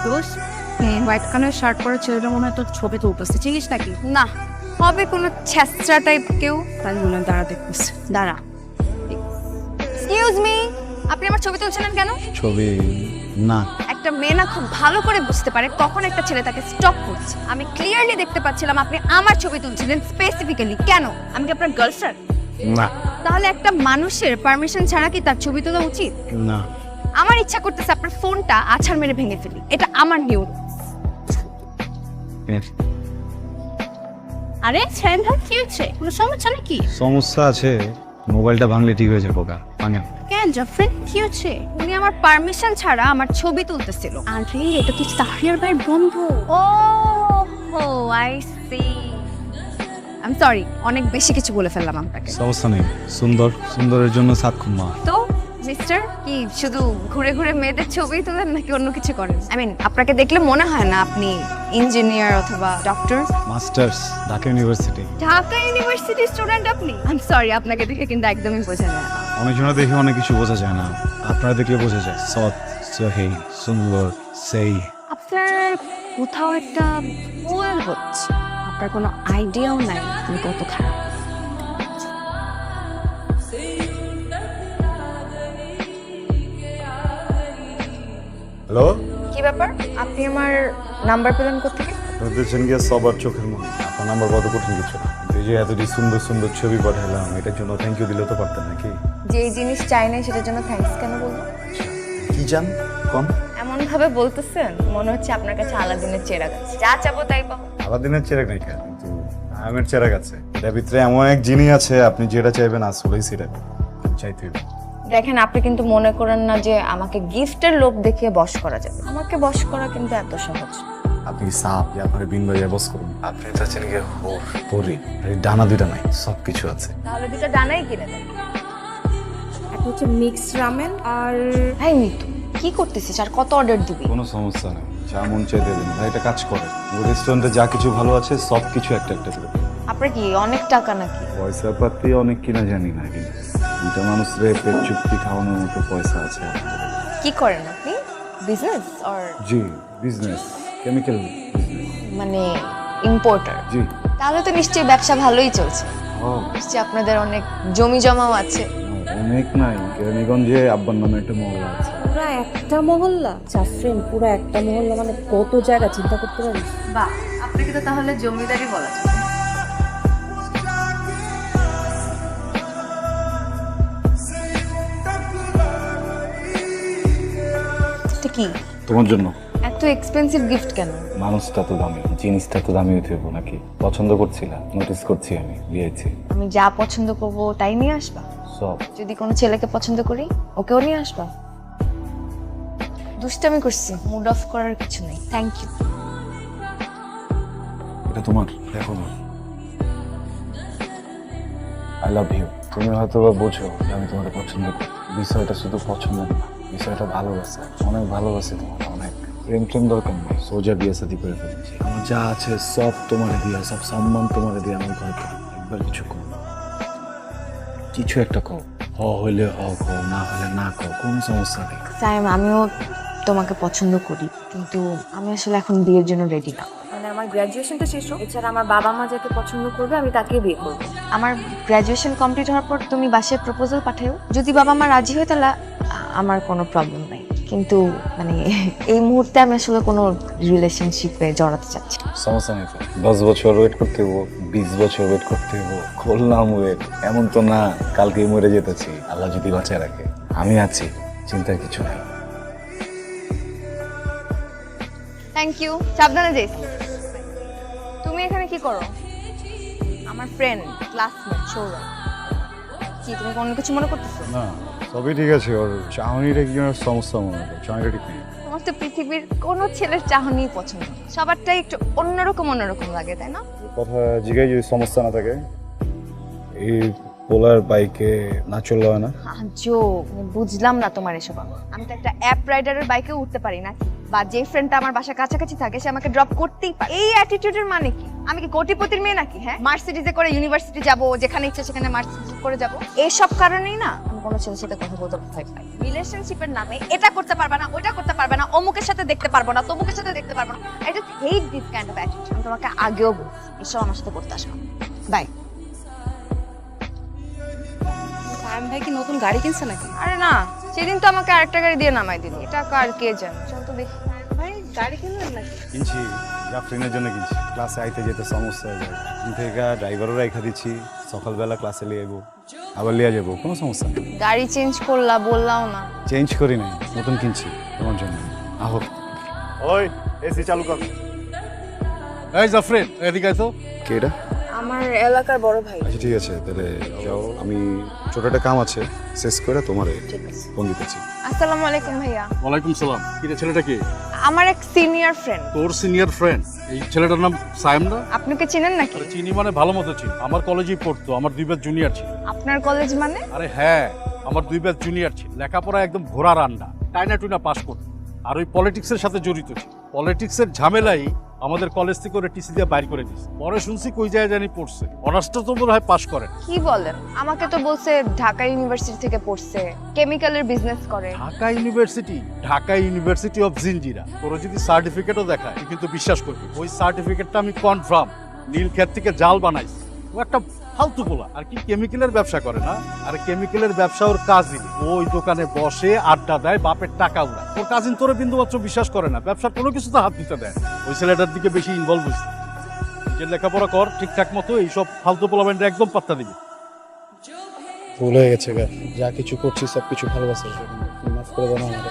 দোষ white colour shirt পরে ছেলেটা মনে হয় তোর ছবি তুলতেছে, চিনিস নাকি? না, হবে কোনো ছ্যাঁচড়া টাইপ কেউ। তাই মনে হয় দাঁড়া দেখতেছে। দাঁড়া, এক্সকিউজ মি, আপনি আমার ছবি তুলছিলেন কেন? ছবি না, একটা মেয়ে না খুব ভালো করে বুঝতে পারে কখন একটা ছেলে তাকে স্টপ করছে। আমি ক্লিয়ারলি দেখতে পাচ্ছিলাম আপনি আমার ছবি তুলছিলেন। স্পেসিফিক্যালি কেন? আমি কি আপনার গার্লফ্রেন্ড? না, তাহলে একটা মানুষের পারমিশন ছাড়া কি তার ছবি তোলা উচিত? না। আমার ইচ্ছা করতেছে আপনার ফোনটা আছাড় মেরে ভেঙে ফেলি। এটা আমার নিয়ম। আরে ছেলেটা কি হচ্ছে? কোনো সমস্যা নাকি? সমস্যা আছে, মোবাইলটা ভাঙলে ঠিক হয়ে যাবে। ওকা ভাঙে কেন জাফরিন, কি হচ্ছে? উনি আমার পারমিশন ছাড়া আমার ছবি তুলতেছিল। আরে এটা তো সাহিয়ার ভাইয়ের বন্ধু। ও হো, I see. I am sorry, অনেক বেশি কিছু বলে ফেললাম আপনাকে। সমস্যা নেই। সুন্দরের জন্য সাত খুম্মা। তো মিস্টার, কি শুধু ঘুরে ঘুরে মেয়েদের ছবি তোলেন নাকি অন্য কিছু করেন? আই মিন, আপনাকে দেখলে মনে হয় না আপনি ইঞ্জিনিয়ার অথবা doctor. Masters, Dhaka university. Dhaka ইউনিভার্সিটির স্টুডেন্ট আপনি? আই এম সরি, আপনাকে দেখে কিন্তু একদমই বোঝা যায় না। অনেকজনে দেখে অনেক কিছু বোঝা যায় না, আপনারা দেখলে বোঝা যায়। সৎ, সহি, সুন্দর, সেই। আপনার কোথাও একটা ভুল হচ্ছে। আপনার কোনো আইডিয়াও নাই তুমি কত খারাপ। হ্যালো, কি ব্যাপার? আপনি আমার নাম্বার পেলেন কোত্থেকে? আপনাদের দেখছেন গিয়ে সবার চোখের মনে আপনার নাম্বার কত কঠিন কিছু না। এই যে এতটি সুন্দর সুন্দর ছবি পাঠালাম, এটার জন্য থ্যাংক ইউ দিলে তো পারতেন নাকি? যে জিনিস চাই না সেটার জন্য থ্যাঙ্কস কেন বলবো? কি জান কম? এমন ভাবে বলতেছেন মনে হচ্ছে আপনার কাছে আলাদিনের চেরাগ আছে। যা চাবো তাই পাবো। আলাদিনের চেরাগ নাই কেন, কিন্তু আমের চেরাগ আছে। এটার ভিতরে এমন এক জিনিস আছে, আপনি যেটা চাইবেন আসলেই সেটা চাইতে হবে। দেখেন, আপনি কিন্তু মনে করেন না যে আমাকে গিফটের লোভ দেখিয়ে বশ করা যাবে। আমাকে বশ করা কিন্তু এত সহজ না। আপনি সাপ, আপনার বিন বাজায় বস করুন। আপনি চাচ্ছেন গিয়ে হোর পরি, ডানা দুইটা নাই, সব কিছু আছে। তাহলে দুটো ডানাই কিনে দেন। একটা হচ্ছে মিক্স রামেন আর ভাই মিতু, কি করতেছিস? আর কত অর্ডার দিবি? কোনো সমস্যা নেই, যা মন চাই দেবেন। ভাই একটা কাজ করে, রেস্টুরেন্টে যা কিছু ভালো আছে সব কিছু একটা একটা করে দেন। আপনার কি অনেক টাকা নাকি? পয়সা পাতি অনেক কিনা জানি না, কিন্তু দুইটা মানুষরে পেট চুক্তি খাওয়ানোর মতো পয়সা আছে আমাদের। কি করেন আপনি? Business or G, business, chemical business. মানে ইম্পোর্টার? জি। তাহলে তো নিশ্চয়ই ব্যবসা ভালোই চলছে। ও, নিশ্চয়ই আপনাদের অনেক জমি জমাও আছে। অনেক নাই, কেরানীগঞ্জে আব্বার নামে একটা মহল্লা আছে। পুরা একটা মহল্লা? জাফরিন, পুরা একটা মহল্লা মানে কত জায়গা চিন্তা করতে পারিস? বাহ, আপনাকে তো তাহলে জমিদারই বলা যায়। এটা কি? তোমার জন্য। এত এক্সপেন্সিভ গিফট কেন? মানুষটা তো দামি, জিনিসটা তো দামি হতে হবে নাকি? পছন্দ করছিলা, নোটিস করছি আমি, দিয়েছি আমি যা পছন্দ করব তাই নিয়ে আসবা? সব। যদি কোনো ছেলেকে পছন্দ করি ওকেও নিয়ে আসবা? দুষ্টামি করছি, মুড অফ করার কিছু নেই। Thank you. এটা তোমার, দেখো না। I love you. তুমি হয়তো বা বোঝো যে আমি তোমাকে পছন্দ করি। বিষয়টা শুধু পছন্দ না, বিষয়টা ভালোবাসা। অনেক ভালোবাসি তোমাকে, অনেক। প্রেম প্রেম দরকার নেই, সোজা বিয়ে শাদী করে ফেলেছি। আমার যা আছে সব তোমারে দিয়া, সব সম্মান তোমারে দিয়ে আমি ঘরকে একবার কিছু কর, কিছু একটা কও। হ হইলে হ কও, না হলে না কও, কোনো সমস্যা নেই। সাইম, আমিও তোমাকে পছন্দ করি, কিন্তু আমি আসলে এখন বিয়ের জন্য রেডি না। মানে আমার গ্র্যাজুয়েশনটা শেষ হোক, এছাড়া আমার বাবা মা যাকে পছন্দ করবে আমি তাকেই বিয়ে করবো। আমার গ্র্যাজুয়েশন কমপ্লিট হওয়ার পর তুমি বাসায় প্রপোজাল পাঠাও। যদি বাবা মা রাজি হয় তাহলে আমার কোনো প্রবলেম নাই, কিন্তু মানে এই মুহূর্তে আমি আসলে কোনো রিলেশনশিপে জড়াতে চাচ্ছি না। সমস্যা নেই তো, 10 বছর ওয়েট করতে হবো, 20 বছর ওয়েট করতে হবো, করলাম ওয়েট। এমন তো না কালকেই মরে যেতেছি, আল্লাহ যদি বাঁচায় রাখে। আমি আছি, চিন্তার কিছু নাই। থ্যাংক ইউ, সাবধানে যাইস। তুমি এখানে কি করো? আমার ফ্রেন্ড, ক্লাসমেট সৌরভ। কি তুমি কোনো কিছু মনে করতেছো? না, সবই ঠিক আছে। ওর চাহনিটা কি যেন সমস্যা মনে হয়, চাহনিটা ঠিক নেই। তোমার তো পৃথিবীর কোনো ছেলের চাহনি পছন্দ না। সবারটাই একটু অন্যরকম অন্যরকম লাগে, তাই না? কথা জিগাই যদি সমস্যা না থাকে, এই পোলার বাইকে না চললে হয় না? বুঝলাম না তোমার এসব। আমি তো একটা অ্যাপ রাইডারের বাইকেও উঠতে পারি না, বা যে ফ্রেন্ডটা আমার বাসার কাছাকাছি থাকে সে আমাকে ড্রপ করতেই পারে। এই অ্যাটিটিউডের মানে কি? আমি কি কোটিপতির মেয়ে নাকি? হ্যাঁ, মার্সিডিজে করে ইউনিভার্সিটি যাব, যেখানে ইচ্ছা সেখানে মার্সিডিজ করে যাব। এইসব কারণেই না আমি কোনো ছেলের সাথে কথা বলতে ভয় পাই। রিলেশনশিপের নামে এটা করতে পারবে না, ওইটা করতে পারবে না, অমুকের সাথে দেখতে পারবো না, তমুকের সাথে দেখতে পারবো না। I just hate this kind of attitude. আমি তোমাকে আগেও বলছি এসব আমার সাথে করতে আসবে না। বাই। সায়ন ভাই কি নতুন গাড়ি কিনছে নাকি? আরে না, সেদিন তো আমাকে আরেকটা গাড়ি দিয়ে নামাই দিল। এটা কার কে জানে, চল তো দেখি। ভাই গাড়ি কিনলেন নাকি? কিনছি, জাফরিনের জন্য কিনছি। ক্লাসে আইতে যেতে সমস্যা হয়ে যায়, থেকে ড্রাইভারও রেখা দিচ্ছি, সকালবেলা ক্লাসে লিয়ে যাবো, আবার লিয়ে যাবো, কোনো সমস্যা নেই। গাড়ি চেঞ্জ করলা বললাও না। চেঞ্জ করি নাই, নতুন কিনছি তোমার জন্য। আহো, ওই এসি চালু কর। এই জাফরিন, এদিকে আয় তো। কে এটা? আমার এলাকার বড় ভাই। আচ্ছা ঠিক আছে, তাহলে যাও, আমি ছোট একটা কাম আছে শেষ করে তোমার ফোন দিতেছি। আসসালামু আলাইকুম ভাইয়া। ওয়ালাইকুম সালাম। কি রে, ছেলেটা কি? আমার এক সিনিয়র ফ্রেন্ড। তোর সিনিয়র ফ্রেন্ড? এই ছেলেটার নাম সায়েম না? আপনি কি চিনেন নাকি? আরে চিনি মানে ভালো মতো চিনি, আমার কলেজেই পড়তো, আমার 2 ব্যাচ জুনিয়র ছিল। আপনার কলেজ মানে? আরে হ্যাঁ, আমার 2 ব্যাচ জুনিয়র ছিল। লেখাপড়া একদম ঘোড়া রান্না, টাইনা টুইনা পাস করতো। আর ওই পলিটিক্সের সাথে জড়িত ছিল। পলিটিক্সের ঝামেলাই আমাদের কলেজ থেকে ওরা টিসি দিয়ে বাইর করে দিয়েছে। পরে শুনছি কই যায় জানি পড়ছে, অনার্সটা তো মনে হয় পাস করে। কি বলেন? আমাকে তো বলছে ঢাকা ইউনিভার্সিটি থেকে পড়ছে, কেমিক্যালের বিজনেস করে। Dhaka university? Dhaka university of Jinjira. তোর যদি সার্টিফিকেটও দেখায় তুই কিন্তু বিশ্বাস করবি, ওই সার্টিফিকেটটা আমি কনফার্ম নীলক্ষেত থেকে জাল বানাইছি। ও একটা ফালতু পোলা, আর কি কেমিক্যালের ব্যবসা করে না? আর কেমিক্যালের ব্যবসা ওর কাজিন, ওই দোকানে বসে আড্ডা দেয়, বাপের টাকা উড়ায়। ওর কাজিন তোরে বিন্দু মাত্র বিশ্বাস করে না, ব্যবসার কোনো কিছুতে হাত দিতে দেয়। ওই ছেলেটার দিকে বেশি ইনভলভ হয়েছে। নিজের লেখাপড়া কর ঠিকঠাক মতো, এইসব ফালতু পোলাবেনটা একদম পাত্তা দিবি। ভুল হয়ে গেছে গা, যা কিছু করছি সব কিছু ভালোবাসার জন্য। মাফ করে দাও আমার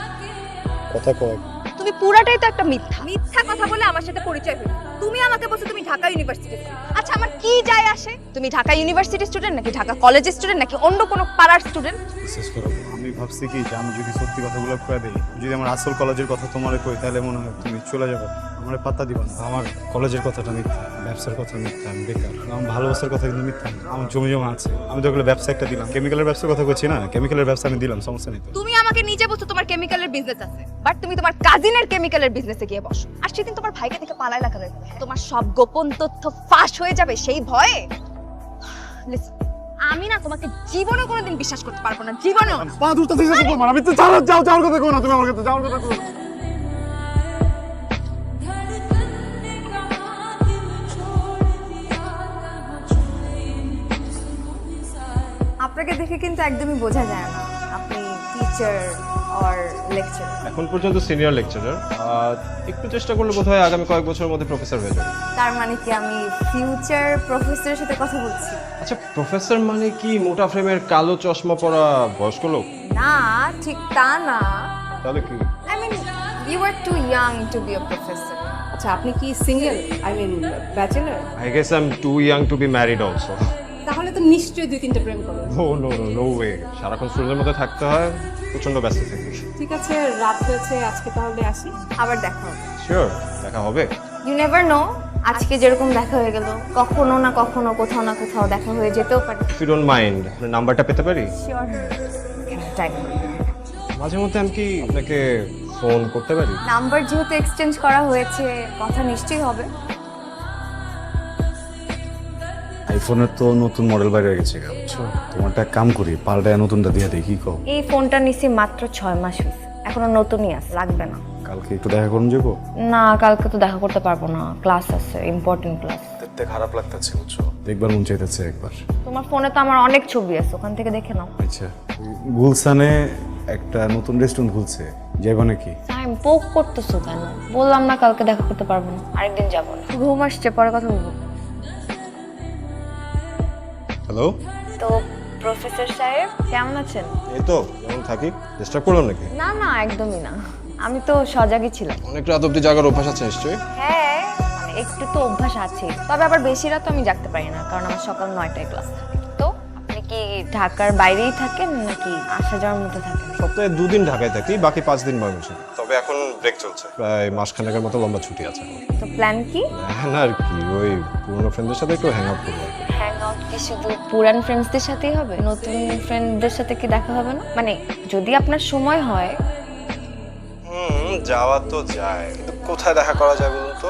কথা কয়। তুমি পুরাটাই তো একটা মিথ্যা মিথ্যা কথা বলে আমার সাথে পরিচয় হলো। তুমি আমাকে বলছো তুমি ঢাকা ইউনিভার্সিটি। আচ্ছা আমার কি যায় আসে? তুমি ঢাকা ইউনিভার্সিটি স্টুডেন্ট নাকি ঢাকা কলেজের স্টুডেন্ট নাকি অন্য কোনো পাড়ার স্টুডেন্ট? বিশেষ করে আমি ভাবছি কি যে আমি যদি সত্যি কথাগুলো কয়ে দিই, যদি আমার আসল কলেজের কথা তোমার কই, তাহলে মনে হয় তুমি চলে যাবে, আমার পাত্তা দিবা না। আমার কলেজের কথাটা মিথ্যা, ব্যবসার কথা মিথ্যা, আমি বেকার। আমার ভালোবাসার কথা কিন্তু মিথ্যা না। আমার জমি জমা আছে, আমি তো ওগুলো ব্যবসা একটা দিলাম। কেমিক্যালের ব্যবসার কথা বলছি না, কেমিক্যালের ব্যবসা আমি দিলাম, সমস্যা নেই তো। তুমি আমাকে নিজে বলছো তোমার কেমিক্যালের বিজনেস আছে, বাট তুমি তোমার কাজিনের কেমিক্যালের বিজনেসে গিয়ে বসো। আর সেদিন তোমার ভাইকে থেকে পালায় লাগাবে, তোমার সব গোপন তথ্য ফাঁস হয়ে যাবে সেই ভয়ে। Listen, আমি না তোমাকে জীবনে কোনোদিন বিশ্বাস করতে পারবো না, জীবনেও না। পা দুটো থেকে তোমার আমি তো যাও যাওয়ার কথা কই না, তুমি আমার কাছে যাওয়ার কথা কই। আপনাকে দেখে কিন্তু একদমই বোঝা যায় না আপনি টিচার অর লেকচারার। এখন পর্যন্ত সিনিয়র লেকচারার, একটু চেষ্টা করলে বোধহয় আগামী কয়েক বছরের মধ্যে প্রফেসর হয়ে যাবে। তার মানে কি আমি ফিউচার প্রফেসরের সাথে কথা বলছি? আচ্ছা, প্রফেসর মানে কি মোটা ফ্রেমের কালো চশমা পরা বয়স্ক লোক? না, ঠিক তা না। তাহলে কি? I mean you are too young to be a professor. আচ্ছা আপনি কি single, I mean bachelor? I guess I am too young to be married also. তাহলে তো নিশ্চয়ই 2-3টা প্রেম করেন। No no no no way, সারাক্ষণ স্টুডেন্টের মধ্যে থাকতে হয়, প্রচন্ড ব্যস্ত থাকি। ঠিক আছে, রাত হয়েছে, আজকে তাহলে আসি। আবার দেখা হবে। শিওর, দেখা হবে। ইউ নেভার নো, আজকে যেরকম দেখা হয়ে গেল, কখনো না কখনো কোথাও না কোথাও দেখা হয়ে যেতেও পারে। ইফ ইউ ডোন্ট মাইন্ড, আপনার নাম্বারটা পেতে পারি? Sure, time. মাঝে মধ্যে আমি কি আপনাকে ফোন করতে পারি? নাম্বার যেহেতু এক্সচেঞ্জ করা হয়েছে, কথা নিশ্চয়ই হবে। আইফোনের তো নতুন মডেল বাইরে হয়ে গেছে, বুঝছো? তোমারটা এক কাম করি, পাল্টায় নতুনটা দিয়ে দেখি কও। এই ফোনটা নিছি মাত্র 6 মাস হয়েছে, এখনো নতুনই আছে, লাগবে না। কালকে একটু দেখা করুন যাবো? না, কালকে তো দেখা করতে পারবো না, ক্লাস আছে, ইম্পর্টেন্ট ক্লাস। দেখতে খারাপ লাগতেছে, বুঝছো? দেখবার মন চাইতেছে একবার। তোমার ফোনে তো আমার অনেক ছবি আছে, ওখান থেকে দেখে নাও। আচ্ছা, গুলশানে একটা নতুন রেস্টুরেন্ট খুলছে, যাইবা নাকি? টাইম পোক করতেছো কেন? বললাম না কালকে দেখা করতে পারবো না, আরেকদিন যাবো না। ঘুম আসছে, পরে কথা বলবো। হ্যালো, তো প্রফেসর সাহেব কেমন আছেন? এই তো যেমন থাকি। ডিস্টার্ব করলাম নাকি? না না, একদমই না, আমি তো সজাগই ছিলাম। অনেক রাত অব্দি জাগার অভ্যাস আছে নিশ্চয়ই? হ্যাঁ, মানে একটু তো অভ্যাস আছে, তবে আবার বেশি রাত আমি জাগতে পারি না, কারণ আমার সকাল 9টায় ক্লাস থাকে। তো আপনি কি ঢাকার বাইরেই থাকেন নাকি আসা যাওয়ার মধ্যে থাকেন? সপ্তাহে 2 দিন ঢাকায় থাকি, বাকি 5 দিন ময়মনসিংহে। তবে এখন ব্রেক চলছে, প্রায় মাসখানেকের মতো লম্বা ছুটি আছে আমার। তো প্ল্যান কি? না আর কি, ওই পুরনো ফ্রেন্ডদের সাথে একটু হ্যাং আউট করবো আর কি। হ্যাং আউট কি শুধু পুরান ফ্রেন্ডসদের সাথেই হবে? নতুন ফ্রেন্ডদের সাথে কি দেখা হবে না? মানে যদি আপনার সময় হয়। যাওয়া তো যায়, কিন্তু কোথায় দেখা করা যায় বলুন তো?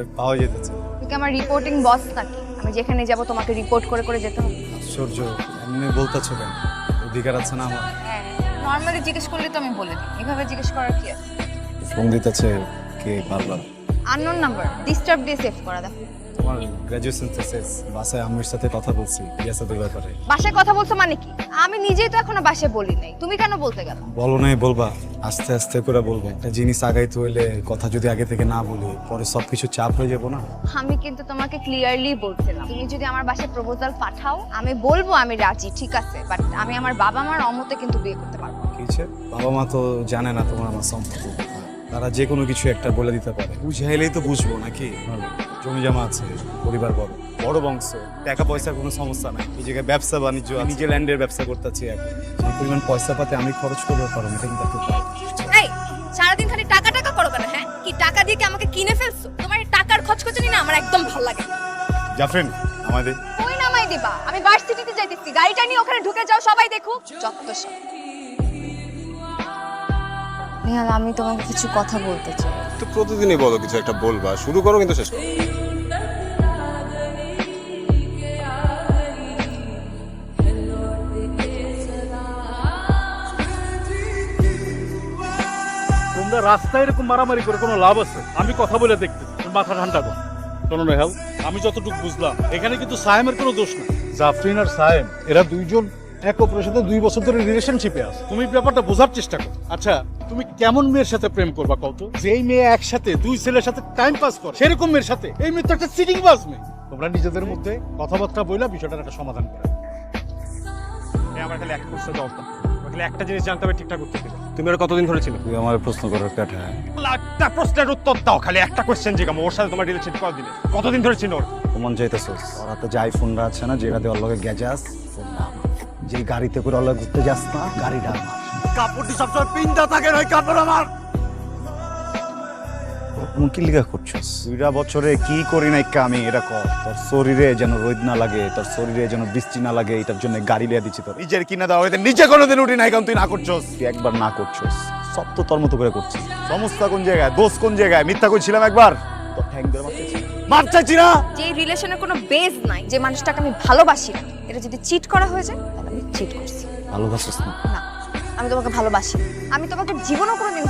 তোমারে পাওয়া যেতেছে। তুমি আমার রিপোর্টিং বস নাকি? আমি যেখানে যাব তোমাকে রিপোর্ট করে করে যেতে হবে? আশ্চর্য, এমনি বলতেছো কেন? অধিকার আছে না আমার? হ্যাঁ, নর্মালি জিজ্ঞেস করলে তো আমি বলে দিই, এভাবে জিজ্ঞেস করার কি আছে? ফোন দিতেছে কে বারবার? আননোন নাম্বার, ডিস্টার্ব দিয়ে সেভ করা দাও। তোমার গ্র্যাজুয়েশন শেষ, বাসায় আম্মুর সাথে কথা বলছি বিয়ে সাথে ব্যাপারে। বাসায় কথা বলছো মানে কি? আমি নিজেই তো এখনো বাসায় বলি নাই, তুমি কেন বলতে গেল? বলো নাই বলবা, আস্তে আস্তে করে বলবো। একটা জিনিস আগাইতে হইলে কথা যদি আগে থেকে না বলি পরে সবকিছু চাপ হয়ে যাবো না। আমি কিন্তু তোমাকে ক্লিয়ারলি বলছিলাম, তুমি যদি আমার বাসায় প্রপোজাল পাঠাও আমি বলবো আমি রাজি, ঠিক আছে, বাট আমি আমার বাবা মার অমতে কিন্তু বিয়ে করতে পারবো না। কি হচ্ছে? বাবা মা তো জানে না তোমার আমার সম্পর্ক, তারা যে কোনো কিছু একটা বলে দিতে পারে। বুঝাইলেই তো বুঝবো নাকি? জমি জমা আছে, পরিবার বড় বড় বংশ, টাকা পয়সার কোনো সমস্যা নাই। এই জায়গায় ব্যবসা বাণিজ্য, নিজে ল্যান্ডের ব্যবসা করতেছি এখন। যে পরিমাণ পয়সা পাতে আমি খরচ করবো পারো, এটা কিন্তু একটু পাই। এই সারাদিন খালি টাকা টাকা করো কেন? হ্যাঁ, কি টাকা দিয়ে কি আমাকে কিনে ফেলছো? তোমার এই টাকার খচখচানি না আমার একদম ভালো লাগে না। জাফরিন আমাদের কই নামাই দিবা? আমি ভার্সিটিতে যাইতেছি, গাড়িটা নিয়ে ওখানে ঢুকে যাও, সবাই দেখুক। যত সব। নেহাল, আমি তোমাকে কিছু কথা বলতে চাই। তো প্রতিদিনই বলো কিছু একটা বলবা, শুরু করো কিন্তু শেষ করো। তোমরা রাস্তায় এরকম মারামারি করে কোনো লাভ আছে? আমি কথা বলে দেখতেছি, তুমি মাথা ঠান্ডা করো। শোনো নেহাল, আমি যতটুকু বুঝলাম এখানে কিন্তু সায়েমের কোনো দোষ না। জাফরিন আর সায়েম এরা দুইজন এক অপরের সাথে 2 বছর ধরে রিলেশনশিপে আছে। তুমি ব্যাপারটা বোঝার চেষ্টা করো। আচ্ছা, তুমি কেমন মেয়ের সাথে প্রেম করবা কত? যেই মেয়ে একসাথে 2 ছেলের সাথে টাইম পাস করে সেরকম মেয়ের সাথে? এই মেয়ে তো একটা চিটিং বাজ মেয়ে। তোমরা নিজেদের মধ্যে কথাবার্তা বইলা বিষয়টার একটা সমাধান করে। আমার খালি এক প্রশ্ন দাও, খালি একটা জিনিস জানতে হবে ঠিকঠাক উত্তর দিবে। তুমি আর কতদিন ধরে ছিল? তুই আমার প্রশ্ন করার কাঠা। একটা প্রশ্নের উত্তর দাও, খালি একটা কোশ্চেন জিজ্ঞাসা। ওর সাথে তোমার রিলেশন কতদিন কতদিন ধরে ছিল? ওর মন চাইতেছস ওর হাতে যে আইফোনটা আছে না, যেটা দিয়ে ওর লগে গেজাস, ফোনটা আমার। যে গাড়িতে করে ওর লগে ঘুরতে যাস না, গাড়িটা আমার। কাপড়টি সবসময় পিনটা থাকে, ওই কাপড় আমার। তুমি কি লিখা করছস? 2 বছরে কি করি নাই আমি, এটা কর। তোর শরীরে যেন রোদ না লাগে, তোর শরীরে যেন বৃষ্টি না লাগে, এটার জন্য গাড়ি লিয়া দিচ্ছি তোর। নিজের কিনা দাও, এদের নিচে কোনোদিন উঠি নাই, কারণ তুই না করছস। তুই একবার না করছস, সব তো তোর মতো করে করছিস। সমস্যা কোন জায়গায়, দোষ কোন জায়গায়? মিথ্যা কইছিলাম একবার, তোর ঠ্যাং ধরে মার চাইছি না। যে রিলেশনের কোনো বেজ নাই, যে মানুষটাকে আমি ভালোবাসি না, এটা যদি চিট করা হয়ে যায় তাহলে আমি চিট করছি। ভালোবাসিস না? না, আমি তোমাকে ভালোবাসি। আমি তোমাকে জীবনও কোনোদিন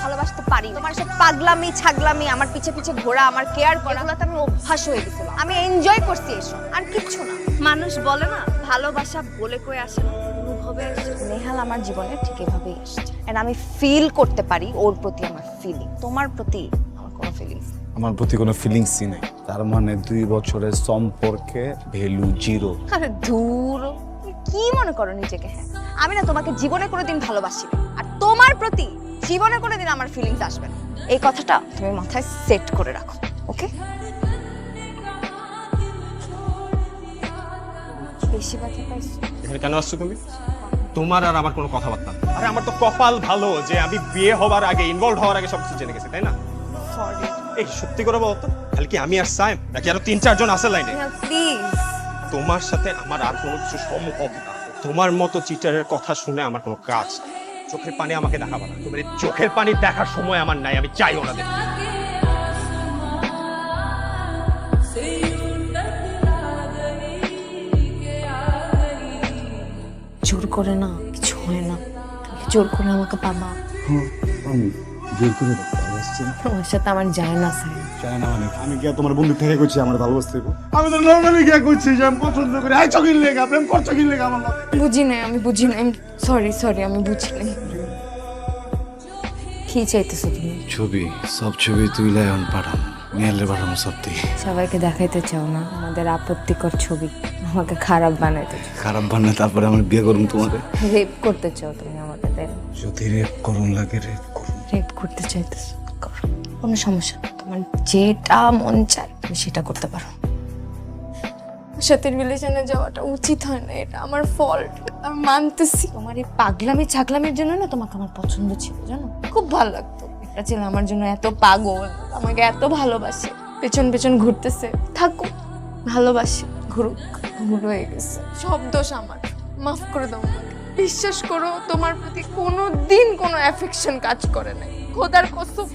ভালোবাসতে পারি। তোমার সব পাগলামি ছাগলামি, আমার পিছে পিছে ঘোরা, আমার কেয়ার করা, এগুলোতে আমি অভ্যাস হয়ে গেছিলাম। আমি এনজয় করছি এসব, আর কিচ্ছু না। মানুষ বলে না ভালোবাসা বলে কই আসে না, অনুভবে আসে। নেহাল আমার জীবনে ঠিক এভাবেই আসছে, এন্ড আমি ফিল করতে পারি ওর প্রতি আমার ফিলিং। তোমার প্রতি আমার কোনো ফিলিংস? আমার প্রতি কোনো ফিলিংসই নেই। তার মানে 2 বছরের সম্পর্কে ভ্যালু 0। আরে দূর, তুমি কি মনে করো নিজেকে? হ্যাঁ, আমি না তোমাকে জীবনে কোনোদিন ভালোবাসি না, আর তোমার প্রতি জীবনে কোনোদিন আমার ফিলিংস আসবে না। এই কথাটা তুমি মাথায় সেট করে রাখো, ওকে? বেশি ব্যথা পাইছো? এখানে কেন আসছো তুমি? তোমার আর আমার কোনো কথাবার্তা না। আরে আমার তো কপাল ভালো যে আমি বিয়ে হওয়ার আগে, ইনভলভ হওয়ার আগে সবকিছু জেনে গেছি, তাই না? সরি। এই সত্যি করে বলো তো, কাল কি আমি আর সায়েম নাকি আরো 3-4 জন আছে লাইনে? প্লিজ। তোমার সাথে আমার আর কোনো কিছু সম্ভব না। তোমার মতো চিটারের কথা শুনে আমার কোনো কাজ নেই। চোখের পানি আমাকে দেখাবা না। তোমার এই চোখের পানি দেখার সময় আমার নাই, আমি চাইও না দেখতে। জোর করে না কিছু হয় না, তুমি জোর করে আমাকে পাবা। আমি জোর করে ভালোবাসছি না। তোমার সাথে আমার যায় না স্যার। চাই না মানে আমি কি আর তোমার বন্ধু থেকে করছি আমার ভালোবাসতে? আমি তো নর্মালি গিয়ে করছি যে আমি পছন্দ করি। আই চকির লেগা প্রেম করছো কি লেগা আমার লগে? বুঝি নাই, আমি বুঝি নাই। সরি, আমি বুঝি নাই। কি চাইতেছো তুমি? ছবি, সব ছবি তুই লায়ন পাঠাম, মেয়েলে পাঠাম সব তুই। সবাইকে দেখাইতে চাও না আমাদের আপত্তিকর ছবি, আমাকে খারাপ বানাইতে চাও, খারাপ বান্না, তারপরে আমার বিয়ে করুন তোমাদের। রেপ করতে চাও তুমি আমাকে, তাই না? যদি রেপ করুন লাগে রেপ করুন। রেপ করতে চাইতেছো, করো, কোনো সমস্যা না। তোমার যেটা মন চায় তুমি সেটা করতে পারো। সাথে রিলেশনে যাওয়াটা উচিত হয় না, এটা আমার ফল্ট, আমি মানতেছি। তোমার এই পাগলামি ছাগলামির জন্য না তোমাকে আমার পছন্দ ছিল, জানো? খুব ভালো লাগতো। একটা ছেলে আমার জন্য এত পাগল, আমাকে এত ভালোবাসে, পেছন পেছন ঘুরতেছে, থাকুক, ভালোবাসে, ঘুরুক। ভুল হয়ে গেছে, সব দোষ আমার, মাফ করে দাও আমাকে। বিশ্বাস করো তোমার প্রতি কোনোদিন কোনো অ্যাফেকশন কাজ করে নাই, খোদার কসম।